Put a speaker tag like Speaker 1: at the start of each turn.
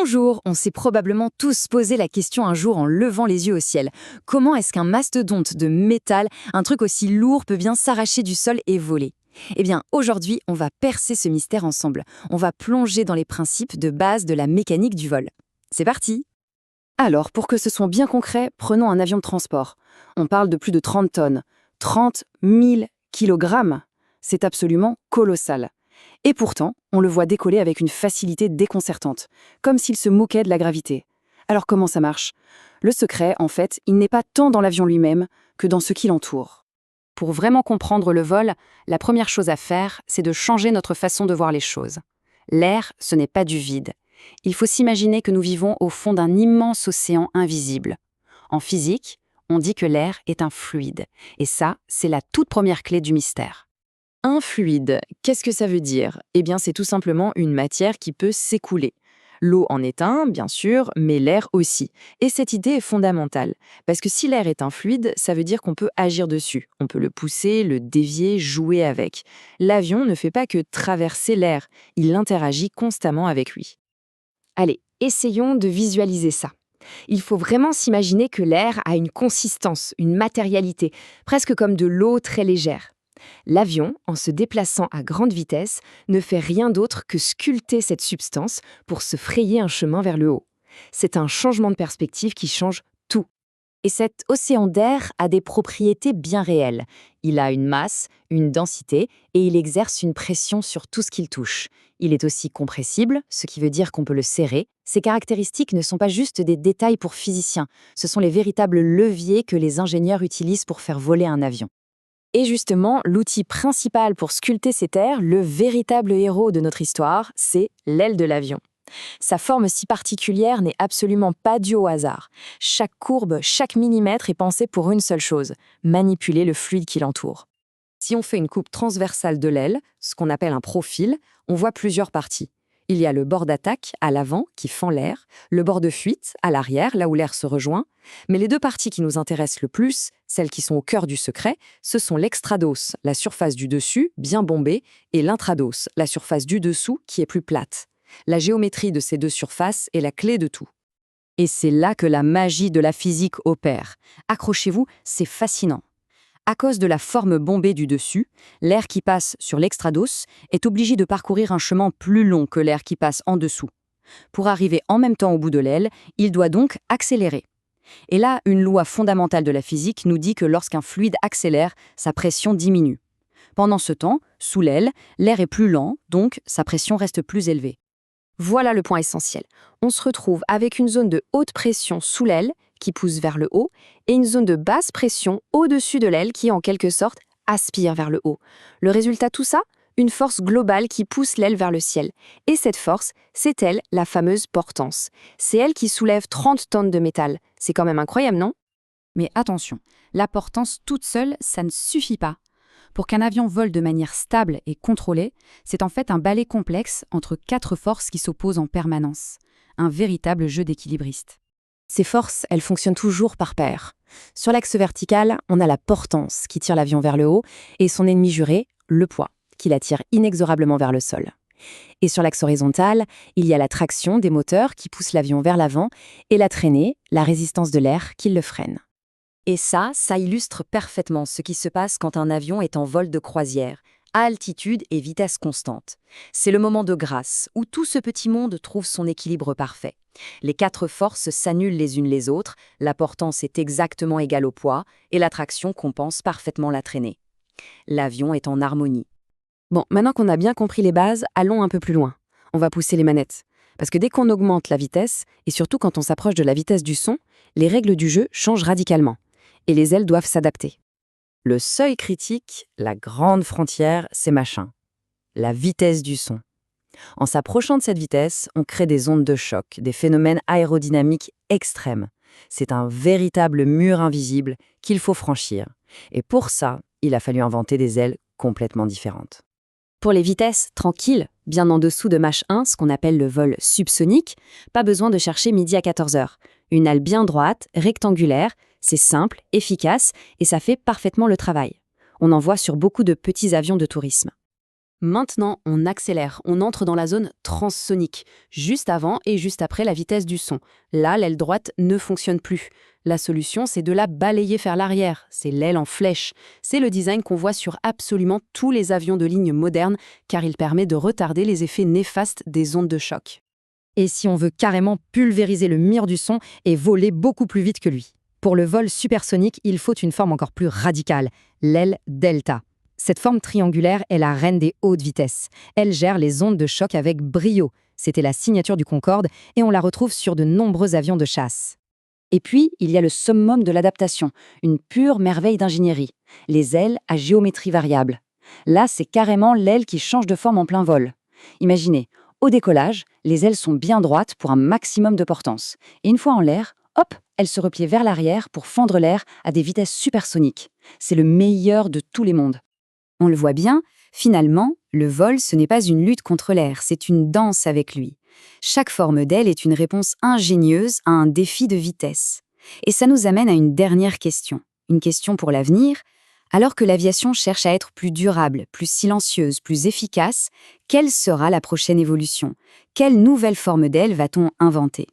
Speaker 1: Bonjour, on s'est probablement tous posé la question un jour en levant les yeux au ciel. Comment est-ce qu'un mastodonte de métal, un truc aussi lourd, peut bien s'arracher du sol et voler? Eh bien, aujourd'hui, on va percer ce mystère ensemble. On va plonger dans les principes de base de la mécanique du vol. C'est parti! Alors, pour que ce soit bien concret, prenons un avion de transport. On parle de plus de 30 tonnes. 30 000 kilogrammes. C'est absolument colossal. Et pourtant, on le voit décoller avec une facilité déconcertante, comme s'il se moquait de la gravité. Alors comment ça marche? Le secret, en fait, il n'est pas tant dans l'avion lui-même que dans ce qui l'entoure. Pour vraiment comprendre le vol, la première chose à faire, c'est de changer notre façon de voir les choses. L'air, ce n'est pas du vide. Il faut s'imaginer que nous vivons au fond d'un immense océan invisible. En physique, on dit que l'air est un fluide. Et ça, c'est la toute première clé du mystère. Un fluide, qu'est-ce que ça veut dire? Eh bien, c'est tout simplement une matière qui peut s'écouler. L'eau en est un, bien sûr, mais l'air aussi. Et cette idée est fondamentale, parce que si l'air est un fluide, ça veut dire qu'on peut agir dessus. On peut le pousser, le dévier, jouer avec. L'avion ne fait pas que traverser l'air, il interagit constamment avec lui. Allez, essayons de visualiser ça. Il faut vraiment s'imaginer que l'air a une consistance, une matérialité, presque comme de l'eau très légère. L'avion, en se déplaçant à grande vitesse, ne fait rien d'autre que sculpter cette substance pour se frayer un chemin vers le haut. C'est un changement de perspective qui change tout. Et cet océan d'air a des propriétés bien réelles. Il a une masse, une densité, et il exerce une pression sur tout ce qu'il touche. Il est aussi compressible, ce qui veut dire qu'on peut le serrer. Ces caractéristiques ne sont pas juste des détails pour physiciens, ce sont les véritables leviers que les ingénieurs utilisent pour faire voler un avion. Et justement, l'outil principal pour sculpter cet air, le véritable héros de notre histoire, c'est l'aile de l'avion. Sa forme si particulière n'est absolument pas due au hasard. Chaque courbe, chaque millimètre est pensé pour une seule chose, manipuler le fluide qui l'entoure. Si on fait une coupe transversale de l'aile, ce qu'on appelle un profil, on voit plusieurs parties. Il y a le bord d'attaque, à l'avant, qui fend l'air, le bord de fuite, à l'arrière, là où l'air se rejoint. Mais les deux parties qui nous intéressent le plus, celles qui sont au cœur du secret, ce sont l'extrados, la surface du dessus, bien bombée, et l'intrados, la surface du dessous, qui est plus plate. La géométrie de ces deux surfaces est la clé de tout. Et c'est là que la magie de la physique opère. Accrochez-vous, c'est fascinant. À cause de la forme bombée du dessus, l'air qui passe sur l'extrados est obligé de parcourir un chemin plus long que l'air qui passe en dessous. Pour arriver en même temps au bout de l'aile, il doit donc accélérer. Et là, une loi fondamentale de la physique nous dit que lorsqu'un fluide accélère, sa pression diminue. Pendant ce temps, sous l'aile, l'air est plus lent, donc sa pression reste plus élevée. Voilà le point essentiel. On se retrouve avec une zone de haute pression sous l'aile, qui pousse vers le haut, et une zone de basse pression au-dessus de l'aile qui, en quelque sorte, aspire vers le haut. Le résultat de tout ça? Une force globale qui pousse l'aile vers le ciel. Et cette force, c'est elle, la fameuse portance. C'est elle qui soulève 30 tonnes de métal. C'est quand même incroyable, non? Mais attention, la portance toute seule, ça ne suffit pas. Pour qu'un avion vole de manière stable et contrôlée, c'est en fait un balai complexe entre 4 forces qui s'opposent en permanence. Un véritable jeu d'équilibriste. Ces forces, elles fonctionnent toujours par paires. Sur l'axe vertical, on a la portance qui tire l'avion vers le haut et son ennemi juré, le poids, qui l'attire inexorablement vers le sol. Et sur l'axe horizontal, il y a la traction des moteurs qui pousse l'avion vers l'avant et la traînée, la résistance de l'air qui le freine. Et ça illustre parfaitement ce qui se passe quand un avion est en vol de croisière, à altitude et vitesse constante. C'est le moment de grâce, où tout ce petit monde trouve son équilibre parfait. Les 4 forces s'annulent les unes les autres, la portance est exactement égale au poids, et la traction compense parfaitement la traînée. L'avion est en harmonie. Bon, maintenant qu'on a bien compris les bases, allons un peu plus loin. On va pousser les manettes. Parce que dès qu'on augmente la vitesse, et surtout quand on s'approche de la vitesse du son, les règles du jeu changent radicalement. Et les ailes doivent s'adapter. Le seuil critique, la grande frontière, c'est machin. La vitesse du son. En s'approchant de cette vitesse, on crée des ondes de choc, des phénomènes aérodynamiques extrêmes. C'est un véritable mur invisible qu'il faut franchir. Et pour ça, il a fallu inventer des ailes complètement différentes. Pour les vitesses tranquilles, bien en dessous de Mach 1, ce qu'on appelle le vol subsonique, pas besoin de chercher midi à 14 heures. Une aile bien droite, rectangulaire, c'est simple, efficace et ça fait parfaitement le travail. On en voit sur beaucoup de petits avions de tourisme.
Speaker 2: Maintenant, on accélère, on entre dans la zone transsonique, juste avant et juste après la vitesse du son. Là, l'aile droite ne fonctionne plus. La solution, c'est de la balayer vers l'arrière. C'est l'aile en flèche. C'est le design qu'on voit sur absolument tous les avions de ligne modernes, car il permet de retarder les effets néfastes des ondes de choc.
Speaker 1: Et si on veut carrément pulvériser le mur du son et voler beaucoup plus vite que lui? Pour le vol supersonique, il faut une forme encore plus radicale, l'aile delta. Cette forme triangulaire est la reine des hautes vitesses. Elle gère les ondes de choc avec brio. C'était la signature du Concorde et on la retrouve sur de nombreux avions de chasse. Et puis, il y a le summum de l'adaptation, une pure merveille d'ingénierie. Les ailes à géométrie variable. Là, c'est carrément l'aile qui change de forme en plein vol. Imaginez, au décollage, les ailes sont bien droites pour un maximum de portance. Et une fois en l'air, hop, elles se replient vers l'arrière pour fendre l'air à des vitesses supersoniques. C'est le meilleur de tous les mondes. On le voit bien, finalement, le vol, ce n'est pas une lutte contre l'air, c'est une danse avec lui. Chaque forme d'aile est une réponse ingénieuse à un défi de vitesse. Et ça nous amène à une dernière question. Une question pour l'avenir. Alors que l'aviation cherche à être plus durable, plus silencieuse, plus efficace, quelle sera la prochaine évolution? Quelle nouvelle forme d'aile va-t-on inventer?